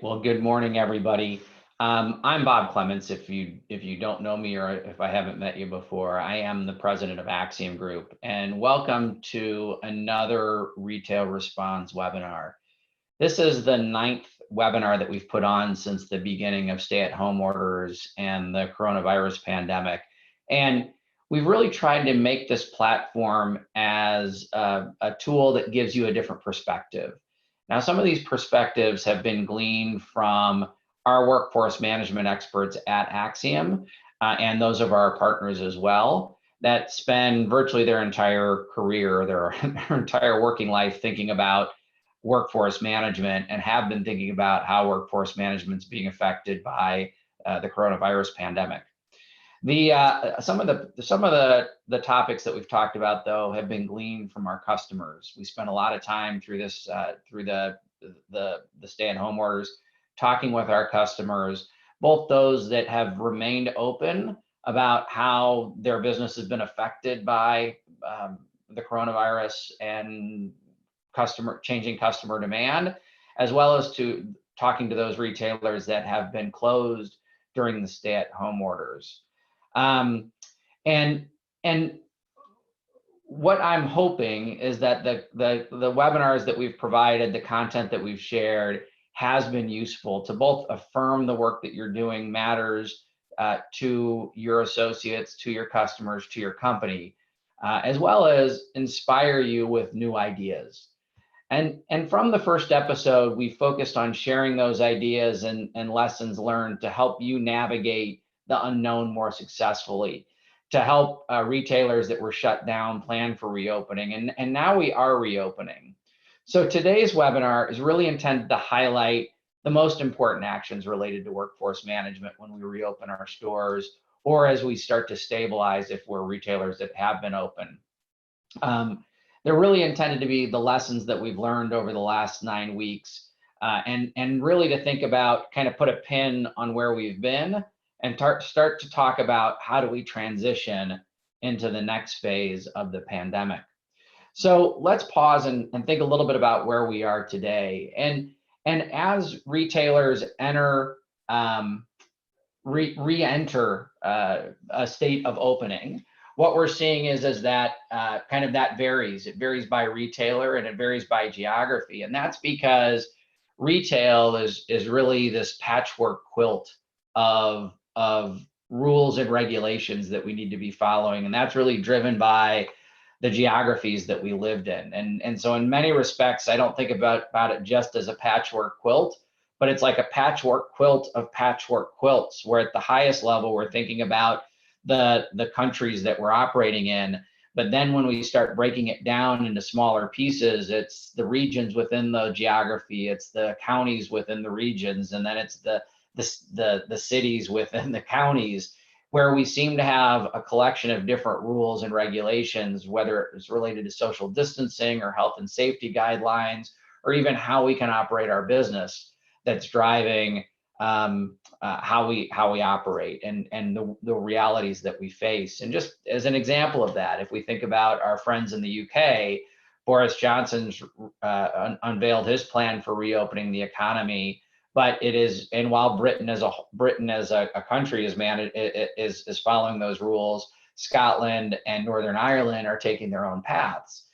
Well, good morning, everybody. I'm Bob Clements. If you don't know me or if I haven't met you before, I am the president of Axsium Group, and welcome to another Retail Response webinar. This is the 9th webinar that we've put on since the beginning of stay-at-home orders and the coronavirus pandemic, and we've really tried to make this platform as a tool that gives you a different perspective. Now, some of these perspectives have been gleaned from our workforce management experts at Axsium and those of our partners as well that spend virtually their entire career, their entire working life thinking about workforce management and have been thinking about how workforce management is being affected by the coronavirus pandemic. Some of the topics that we've talked about, though, have been gleaned from our customers. We spent a lot of time through this through the stay-at-home orders talking with our customers, both those that have remained open about how their business has been affected by the coronavirus and changing customer demand, as well as to talking to those retailers that have been closed during the stay-at-home orders. Um, and what I'm hoping is that the webinars that we've provided, the content that we've shared, has been useful to both affirm the work that you're doing matters to your associates, to your customers, to your company, as well as inspire you with new ideas. And from the first episode, we focused on sharing those ideas and lessons learned to help you navigate the unknown more successfully, to help retailers that were shut down plan for reopening. And now we are reopening. So today's webinar is really intended to highlight the most important actions related to workforce management when we reopen our stores, or as we start to stabilize if we're retailers that have been open. They're really intended to be the lessons that we've learned over the last 9 weeks, and really to think about, kind of put a pin on where we've been and start to talk about how do we transition into the next phase of the pandemic. So let's pause and think a little bit about where we are today. And as retailers enter, re-enter a state of opening, what we're seeing is that kind of that varies. It varies by retailer and it varies by geography. And that's because retail is really this patchwork quilt of rules and regulations that we need to be following. And that's really driven by the geographies that we lived in. And so in many respects, I don't think about it just as a patchwork quilt, but it's like a patchwork quilt of patchwork quilts, where at the highest level, we're thinking about the countries that we're operating in. But then when we start breaking it down into smaller pieces, it's the regions within the geography, it's the counties within the regions, and then it's the cities within the counties, where we seem to have a collection of different rules and regulations, whether it's related to social distancing or health and safety guidelines, or even how we can operate our business, that's driving how we operate and the realities that we face. And just as an example of that, if we think about our friends in the UK, Boris Johnson's unveiled his plan for reopening the economy, but it is, and while Britain as a country is following those rules, Scotland and Northern Ireland are taking their own paths.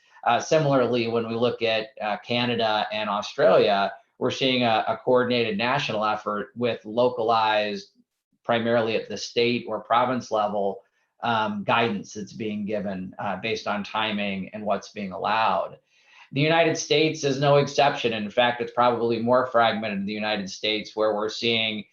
Similarly, when we look at Canada and Australia, we're seeing a coordinated national effort with localized, primarily at the state or province level, guidance that's being given based on timing and what's being allowed. The United States is no exception. In fact, it's probably more fragmented in the United States, where we're seeing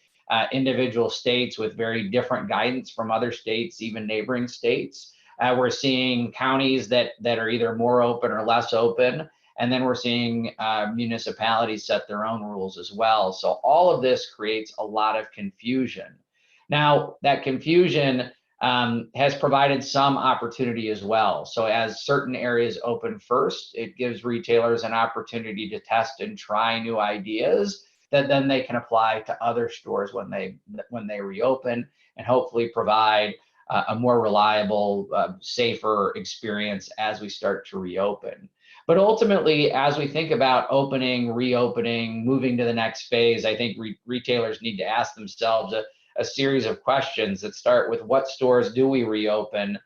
individual states with very different guidance from other states, even neighboring states. We're seeing counties that are either more open or less open. And then we're seeing municipalities set their own rules as well. So all of this creates a lot of confusion. Now, that confusion has provided some opportunity as well. So as certain areas open first, it gives retailers an opportunity to test and try new ideas that then they can apply to other stores when they reopen, and hopefully provide a more reliable, safer experience as we start to reopen. But ultimately, as we think about opening, reopening, moving to the next phase, I think retailers need to ask themselves a series of questions that start with: what stores do we reopen?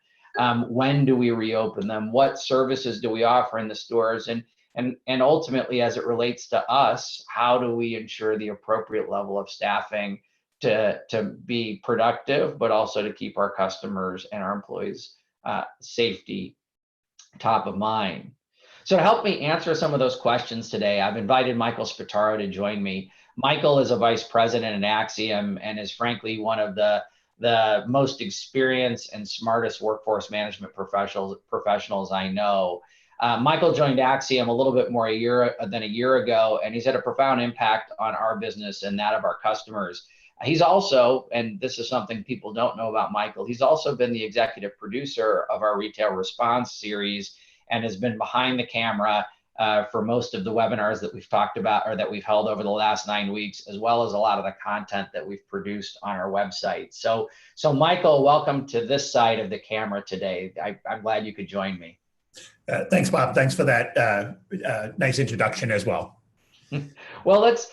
When do we reopen them? What services do we offer in the stores? And ultimately, as it relates to us, how do we ensure the appropriate level of staffing to be productive, but also to keep our customers and our employees' safety top of mind? So to help me answer some of those questions today, I've invited Michael Spataro to join me. Michael is a vice president at Axsium and is frankly one of the most experienced and smartest workforce management professionals I know. Michael joined Axsium a little bit more than a year ago, and he's had a profound impact on our business and that of our customers. He's also, and this is something people don't know about Michael, he's also been the executive producer of our Retail Response series and has been behind the camera for most of the webinars that we've talked about or that we've held over the last 9 weeks, as well as a lot of the content that we've produced on our website. So Michael, welcome to this side of the camera today. I'm glad you could join me. Thanks, Bob. Thanks for that nice introduction as well. Well, let's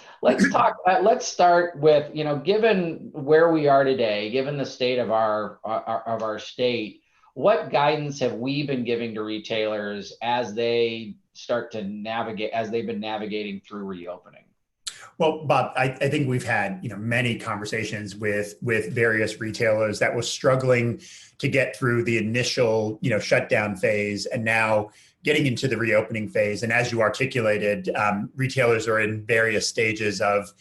talk. Let's start with, given where we are today, given the state of our state, what guidance have we been giving to retailers as they start to navigate, as they've been navigating through reopening? Well, Bob, I think we've had many conversations with various retailers that were struggling to get through the initial shutdown phase and now getting into the reopening phase. And as you articulated, retailers are in various stages of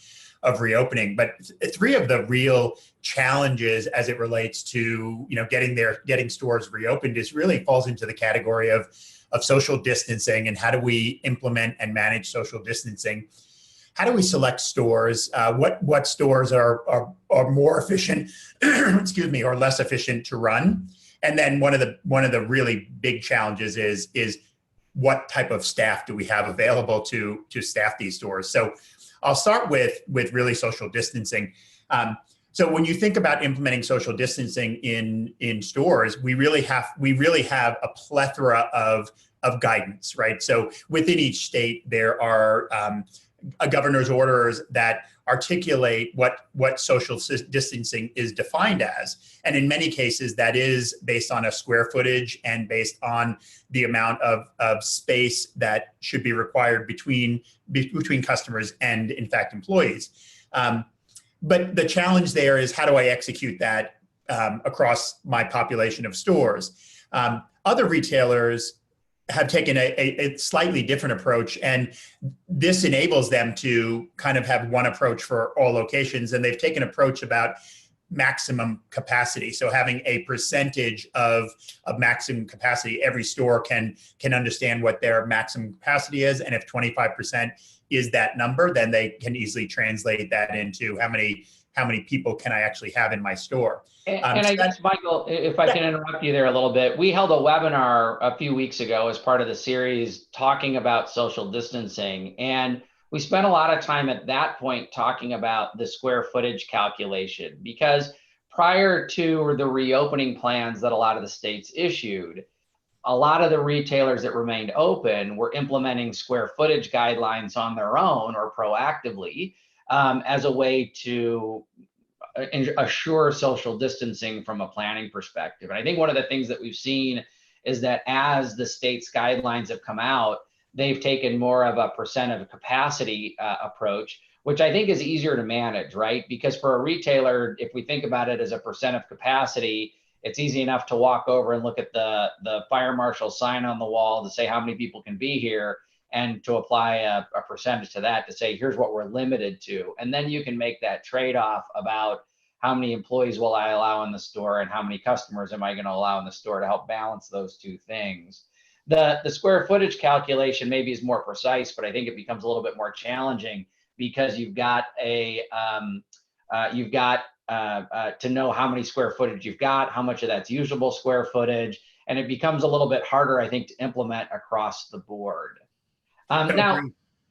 reopening. But three of the real challenges as it relates to getting stores reopened is really falls into the category of social distancing and how do we implement and manage social distancing. How do we select stores? What stores are more efficient, excuse me, or less efficient to run? And then one of the really big challenges is what type of staff do we have available to staff these stores? So I'll start with really social distancing. So when you think about implementing social distancing in stores, we really have a plethora of guidance, right? So within each state, there are governor's orders that articulate what social distancing is defined as. And in many cases, that is based on a square footage and based on the amount of space that should be required between customers and, in fact, employees. But the challenge there is, how do I execute that across my population of stores? Other retailers have taken a slightly different approach, and this enables them to kind of have one approach for all locations. And they've taken an approach about maximum capacity. So having a percentage of maximum capacity, every store can understand what their maximum capacity is. And if 25% is that number, then they can easily translate that into how many people can I actually have in my store. And I guess, Michael, if I can interrupt you there a little bit, we held a webinar a few weeks ago as part of the series talking about social distancing. And we spent a lot of time at that point talking about the square footage calculation, because prior to the reopening plans that a lot of the states issued, a lot of the retailers that remained open were implementing square footage guidelines on their own or proactively as a way to assure social distancing from a planning perspective. And I think one of the things that we've seen is that as the state's guidelines have come out, they've taken more of a percent of capacity approach, which I think is easier to manage, right? Because for a retailer, if we think about it as a percent of capacity, it's easy enough to walk over and look at the fire marshal sign on the wall to say how many people can be here, and to apply a percentage to that to say, here's what we're limited to. And then you can make that trade-off about how many employees will I allow in the store and how many customers am I going to allow in the store to help balance those two things. The square footage calculation maybe is more precise, but I think it becomes a little bit more challenging because you've got to know how many square footage you've got, how much of that's usable square footage, and it becomes a little bit harder, I think, to implement across the board. Now,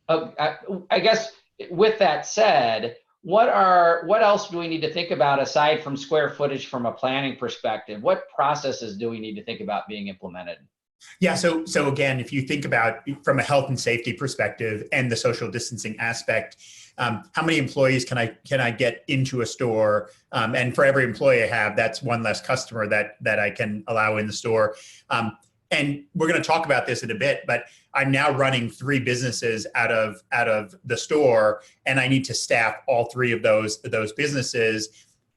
I guess with that said, what else do we need to think about aside from square footage from a planning perspective? What processes do we need to think about being implemented? Yeah. So again, if you think about from a health and safety perspective and the social distancing aspect, how many employees can I get into a store? And for every employee I have, that's one less customer that I can allow in the store. And we're going to talk about this in a bit, but I'm now running 3 businesses out of the store, and I need to staff all 3 of those businesses.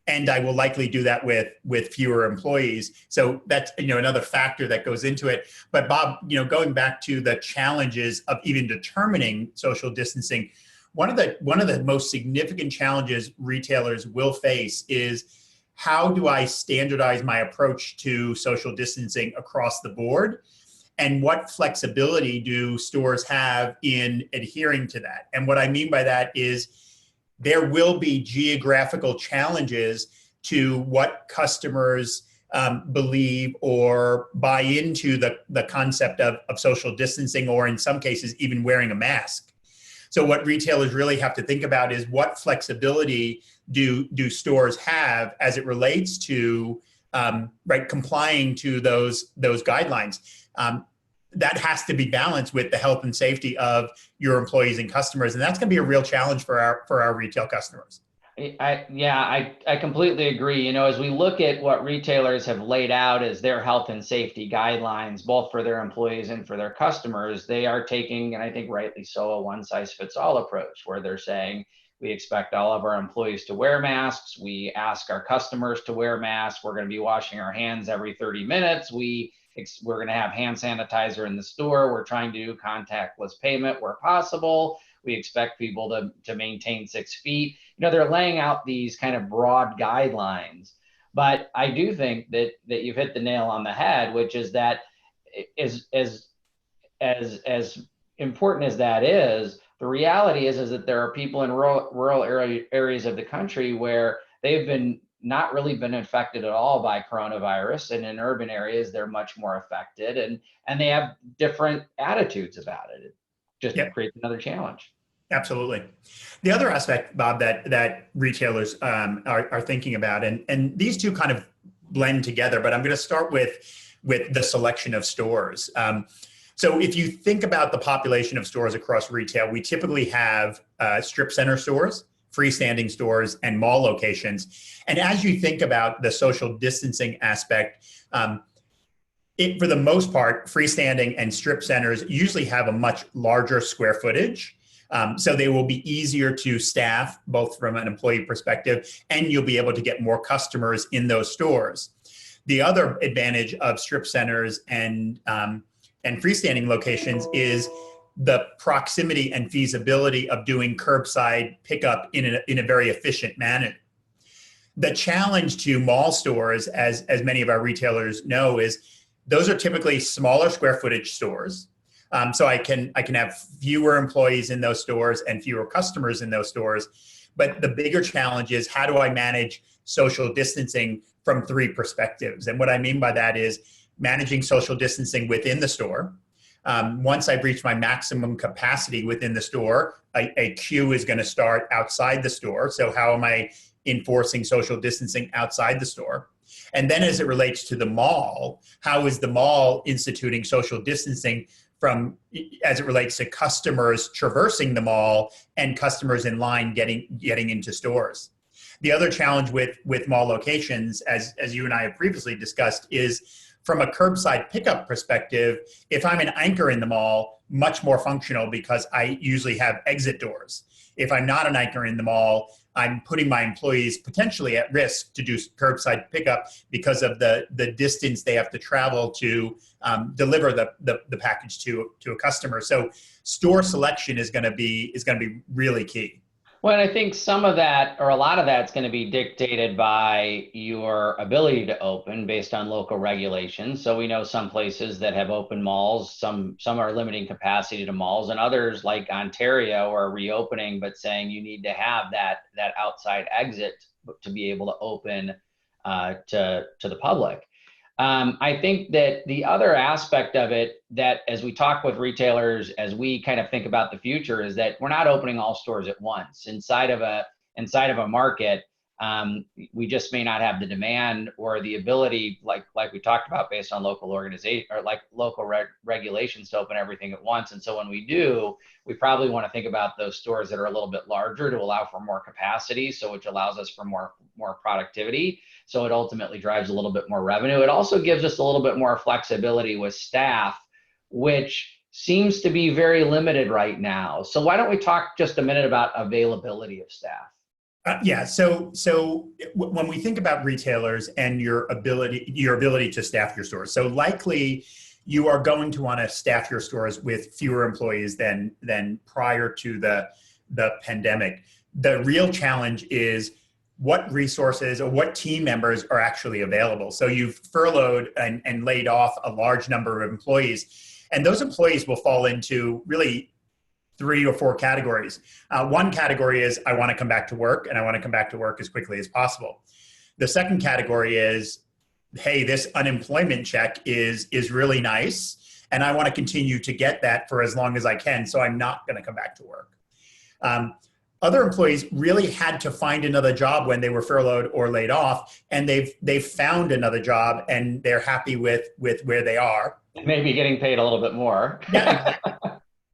And I will likely do that with fewer employees. So that's another factor that goes into it. But Bob, going back to the challenges of even determining social distancing, one of the most significant challenges retailers will face is, how do I standardize my approach to social distancing across the board? And what flexibility do stores have in adhering to that? And what I mean by that is, there will be geographical challenges to what customers believe or buy into the concept of social distancing, or in some cases, even wearing a mask. So what retailers really have to think about is, what flexibility do stores have as it relates to complying to those guidelines. That has to be balanced with the health and safety of your employees and customers, and that's going to be a real challenge for our retail customers. I completely agree. As we look at what retailers have laid out as their health and safety guidelines, both for their employees and for their customers, they are taking, and I think rightly so, a one-size-fits-all approach, where they're saying, we expect all of our employees to wear masks. We ask our customers to wear masks. We're going to be washing our hands every 30 minutes. We're going to have hand sanitizer in the store. We're trying to do contactless payment where possible. We expect people to maintain 6 feet. They're laying out these kind of broad guidelines. But I do think that you've hit the nail on the head, which is that as important as that is, the reality is that there are people in rural areas of the country where they've not really been affected at all by coronavirus, and in urban areas they're much more affected, and they have different attitudes about it. It just creates another challenge. Absolutely. The other aspect, Bob, that retailers are thinking about, and these two kind of blend together, but I'm going to start with the selection of stores. So if you think about the population of stores across retail, we typically have strip center stores, freestanding stores, and mall locations. And as you think about the social distancing aspect, for the most part, freestanding and strip centers usually have a much larger square footage. So they will be easier to staff, both from an employee perspective, and you'll be able to get more customers in those stores. The other advantage of strip centers and freestanding locations is the proximity and feasibility of doing curbside pickup in a very efficient manner. The challenge to mall stores, as many of our retailers know, is those are typically smaller square footage stores. So I can have fewer employees in those stores and fewer customers in those stores. But the bigger challenge is, how do I manage social distancing from 3 perspectives? And what I mean by that is managing social distancing within the store. Once I've reached my maximum capacity within the store, a queue is going to start outside the store. So how am I enforcing social distancing outside the store? And then as it relates to the mall, how is the mall instituting social distancing as it relates to customers traversing the mall and customers in line getting into stores? The other challenge with mall locations, as you and I have previously discussed, is from a curbside pickup perspective. If I'm an anchor in the mall, much more functional because I usually have exit doors. If I'm not an anchor in the mall, I'm putting my employees potentially at risk to do curbside pickup because of the distance they have to travel to deliver the package to a customer. So store selection is going to be really key. Well, I think some of that, or a lot of that's going to be dictated by your ability to open based on local regulations. So we know some places that have open malls, some are limiting capacity to malls, and others like Ontario are reopening, but saying you need to have that outside exit to be able to open to the public. I think that the other aspect of it, that as we talk with retailers, as we kind of think about the future, is that we're not opening all stores at once. Inside of a market, We just may not have the demand or the ability, like we talked about, based on local organization or like local regulations, to open everything at once. And so when we do, we probably want to think about those stores that are a little bit larger to allow for more capacity, so which allows us for more productivity. So it ultimately drives a little bit more revenue. It also gives us a little bit more flexibility with staff, which seems to be very limited right now. So why don't we talk just a minute about availability of staff? Yeah. So when we think about retailers and your ability to staff your stores, so likely you are going to want to staff your stores with fewer employees than prior to the pandemic. The real challenge is what resources or what team members are actually available. So you've furloughed and laid off a large number of employees, and those employees will fall into really 3 or 4 categories. One category is, I want to come back to work, and I want to come back to work as quickly as possible. The second category is, hey, this unemployment check is really nice, and I want to continue to get that for as long as I can, so I'm not going to come back to work. Other employees really had to find another job when they were furloughed or laid off, and they've found another job, and they're happy with where they are. Maybe getting paid a little bit more. Yeah.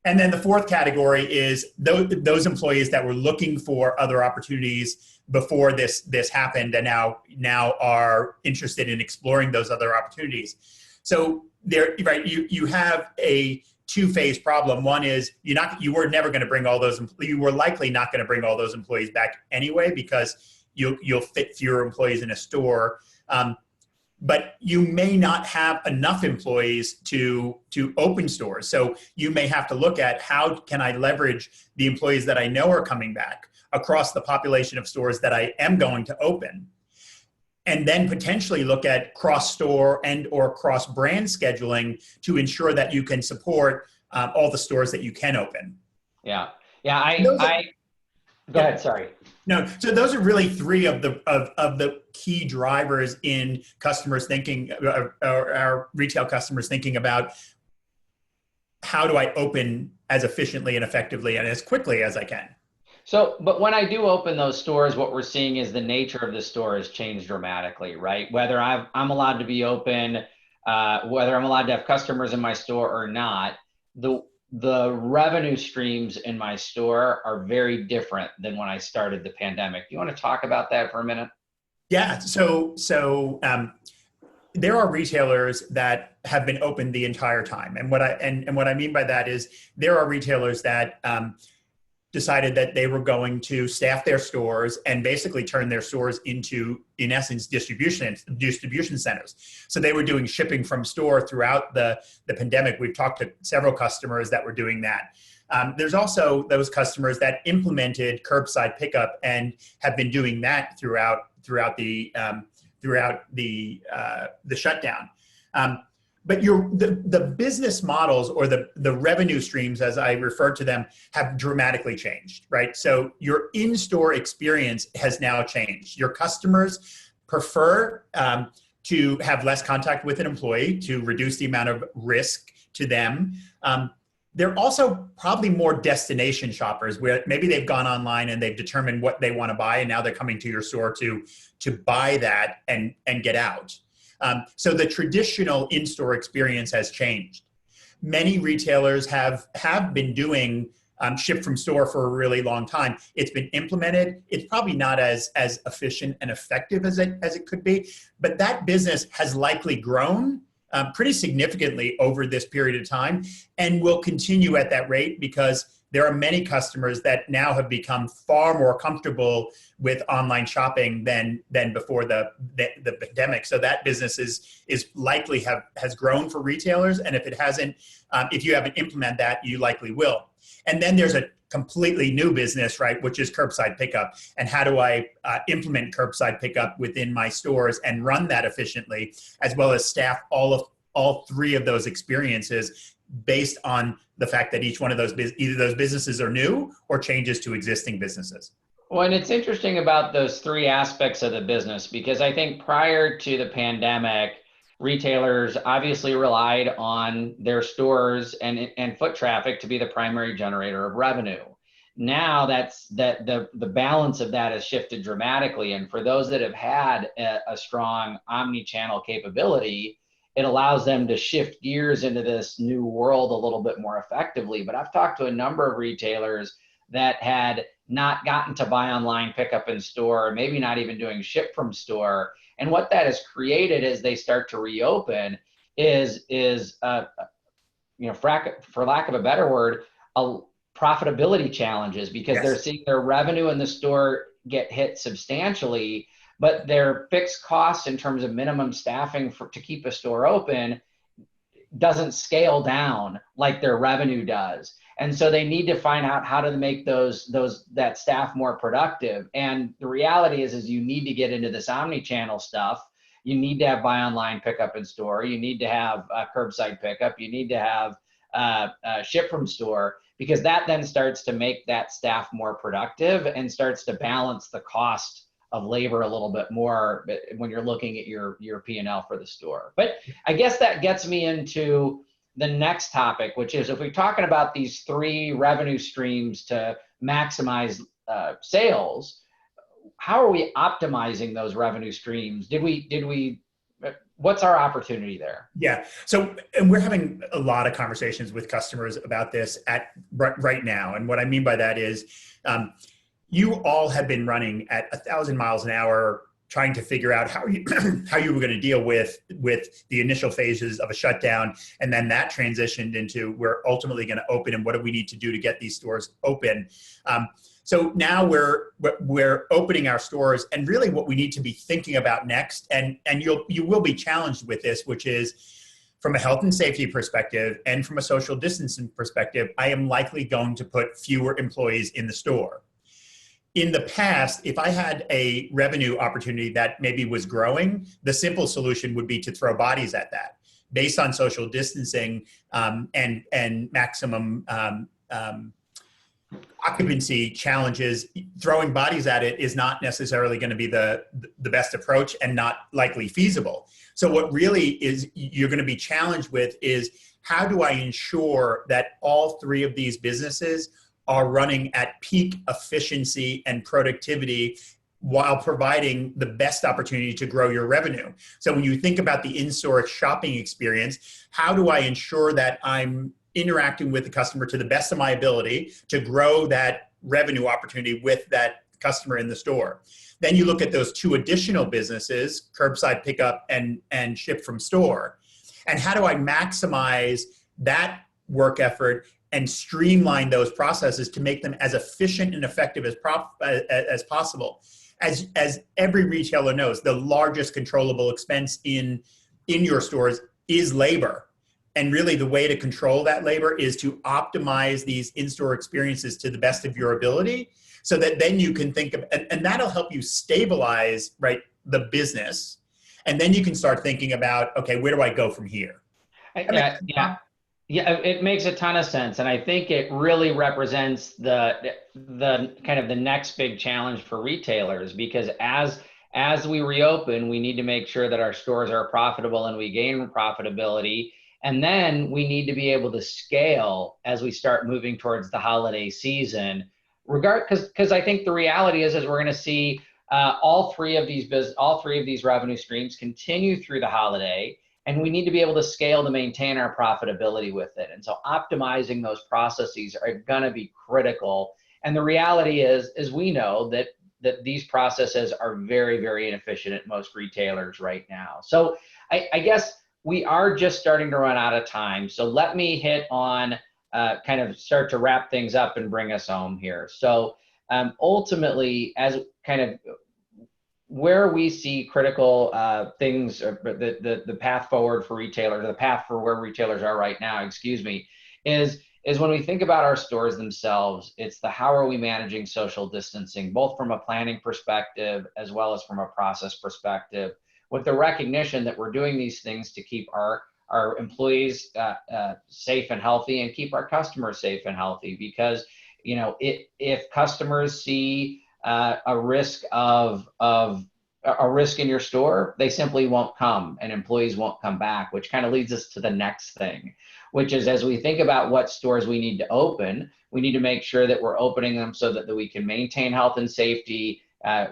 And then the fourth category is those employees that were looking for other opportunities before this happened, and now are interested in exploring those other opportunities. So there, right, you have a 2-phase problem. One is you were never going to bring all those. You were likely not going to bring all those employees back anyway, because you'll fit fewer employees in a store. But you may not have enough employees to open stores. So you may have to look at, how can I leverage the employees that I know are coming back across the population of stores that I am going to open, and then potentially look at cross-store and or cross-brand scheduling to ensure that you can support all the stores that you can open. Yeah. Go ahead. Sorry. No, so those are really 3 of the key drivers in customers thinking, or our retail customers thinking about, how do I open as efficiently and effectively and as quickly as I can. So, but when I do open those stores, what we're seeing is the nature of the store has changed dramatically, right? Whether I'm allowed to be open, whether I'm allowed to have customers in my store or not, the revenue streams in my store are very different than when I started the pandemic. Do you want to talk about that for a minute? Yeah. So there are retailers that have been open the entire time, and what I mean by that is, there are retailers that decided that they were going to staff their stores and basically turn their stores into, in essence, distribution centers. So they were doing shipping from store throughout the pandemic. We've talked to several customers that were doing that. There's also those customers that implemented curbside pickup and have been doing that throughout the shutdown. But the business models, or the revenue streams, as I refer to them, have dramatically changed, right? So your in-store experience has now changed. Your customers prefer to have less contact with an employee to reduce the amount of risk to them. They're also probably more destination shoppers, where maybe they've gone online and they've determined what they want to buy, and now they're coming to your store to buy that and get out. So the traditional in-store experience has changed. Many retailers have been doing ship from store for a really long time. It's been implemented. It's probably not as efficient and effective as it could be, but that business has likely grown pretty significantly over this period of time, and will continue at that rate, because there are many customers that now have become far more comfortable with online shopping than before the pandemic. So that business is likely has grown for retailers, and if it hasn't, if you haven't implemented that, you likely will. And then there's a completely new business, right, which is curbside pickup. And how do I implement curbside pickup within my stores and run that efficiently, as well as staff all 3 of those experiences, based on the fact that each one of those, either those businesses are new or changes to existing businesses. Well, and it's interesting about those 3 aspects of the business, because I think prior to the pandemic, retailers obviously relied on their stores and foot traffic to be the primary generator of revenue. Now the balance of that has shifted dramatically. And for those that have had a strong omni-channel capability, it allows them to shift gears into this new world a little bit more effectively. But I've talked to a number of retailers that had not gotten to buy online, pick up in store, or maybe not even doing ship from store. And what that has created as they start to reopen is for lack of a better word, a profitability challenges, because they're seeing their revenue in the store get hit substantially, but their fixed costs in terms of minimum staffing to keep a store open doesn't scale down like their revenue does. And so they need to find out how to make that staff more productive. And the reality is you need to get into this omni-channel stuff. You need to have buy online, pick up in store. You need to have curbside pickup. You need to have ship from store, because that then starts to make that staff more productive and starts to balance the cost of labor a little bit more when you're looking at your P&L for the store. But I guess that gets me into the next topic, which is, if we're talking about these 3 revenue streams to maximize sales, how are we optimizing those revenue streams? What's our opportunity there? Yeah. So, and we're having a lot of conversations with customers about this right now. And what I mean by that is, you all have been running at 1,000 miles an hour, trying to figure out how you were going to deal with the initial phases of a shutdown, and then that transitioned into, we're ultimately going to open, and what do we need to do to get these stores open? So now we're opening our stores, and really what we need to be thinking about next, and you will be challenged with this, which is, from a health and safety perspective and from a social distancing perspective, I am likely going to put fewer employees in the store. In the past, if I had a revenue opportunity that maybe was growing, the simple solution would be to throw bodies at that. Based on social distancing and maximum occupancy challenges, throwing bodies at it is not necessarily going to be the best approach, and not likely feasible. So what really is you're going to be challenged with is, how do I ensure that all 3 of these businesses are running at peak efficiency and productivity while providing the best opportunity to grow your revenue? So when you think about the in-store shopping experience, how do I ensure that I'm interacting with the customer to the best of my ability to grow that revenue opportunity with that customer in the store? Then you look at those 2 additional businesses, curbside pickup and ship from store. And how do I maximize that work effort and streamline those processes to make them as efficient and effective as possible? As every retailer knows, the largest controllable expense in your stores is labor. And really the way to control that labor is to optimize these in-store experiences to the best of your ability, so that then you can think of, and that'll help you stabilize, right, the business. And then you can start thinking about, okay, where do I go from here? Yeah, it makes a ton of sense. And I think it really represents the kind of the next big challenge for retailers, because as we reopen, we need to make sure that our stores are profitable and we gain profitability. And then we need to be able to scale as we start moving towards the holiday season. Because I think the reality is we're going to see all three of these revenue streams continue through the holiday. And we need to be able to scale to maintain our profitability with it. And so optimizing those processes are going to be critical. And the reality is we know that these processes are very, very inefficient at most retailers right now. So I guess we are just starting to run out of time. So let me hit on kind of start to wrap things up and bring us home here. So ultimately, as kind of where we see critical things, the path forward for retailers, the path for where retailers are right now, is when we think about our stores themselves, it's how are we managing social distancing, both from a planning perspective as well as from a process perspective, with the recognition that we're doing these things to keep our employees safe and healthy, and keep our customers safe and healthy. Because if customers see a risk of a risk in your store, they simply won't come and employees won't come back, which kind of leads us to the next thing, which is as we think about what stores we need to open, we need to make sure that we're opening them so that we can maintain health and safety,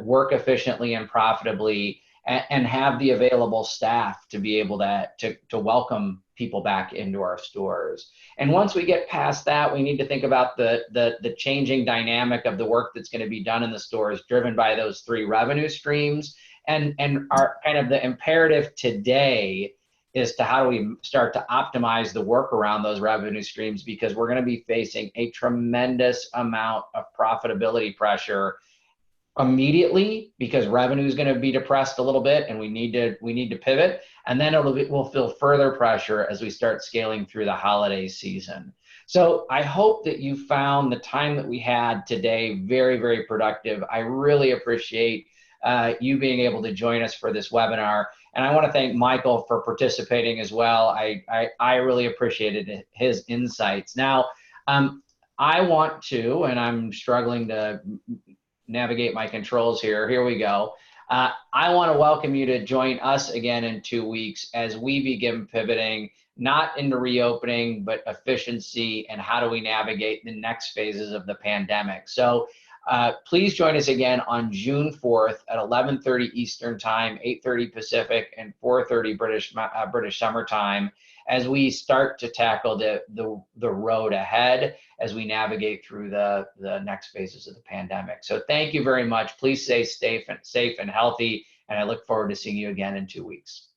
work efficiently and profitably, and have the available staff to be able to welcome people back into our stores. And once we get past that, we need to think about the changing dynamic of the work that's going to be done in the stores, driven by those three revenue streams. And our kind of the imperative today is to how do we start to optimize the work around those revenue streams, because we're going to be facing a tremendous amount of profitability pressure immediately, because revenue is going to be depressed a little bit and we need to pivot, and then we'll feel further pressure as we start scaling through the holiday season. So I hope that you found the time that we had today very, very productive. I really appreciate you being able to join us for this webinar, and I want to thank Michael for participating as well. I really appreciated his insights. Now I want to, and I'm struggling to navigate my controls here. Here we go. I want to welcome you to join us again in 2 weeks as we begin pivoting, not into reopening, but efficiency and how do we navigate the next phases of the pandemic. So please join us again on June 4th at 11:30 Eastern Time, 8:30 Pacific, and 4:30 British Summer Time, as we start to tackle the road ahead as we navigate through the next phases of the pandemic. So thank you very much. Please stay safe and healthy, and I look forward to seeing you again in 2 weeks.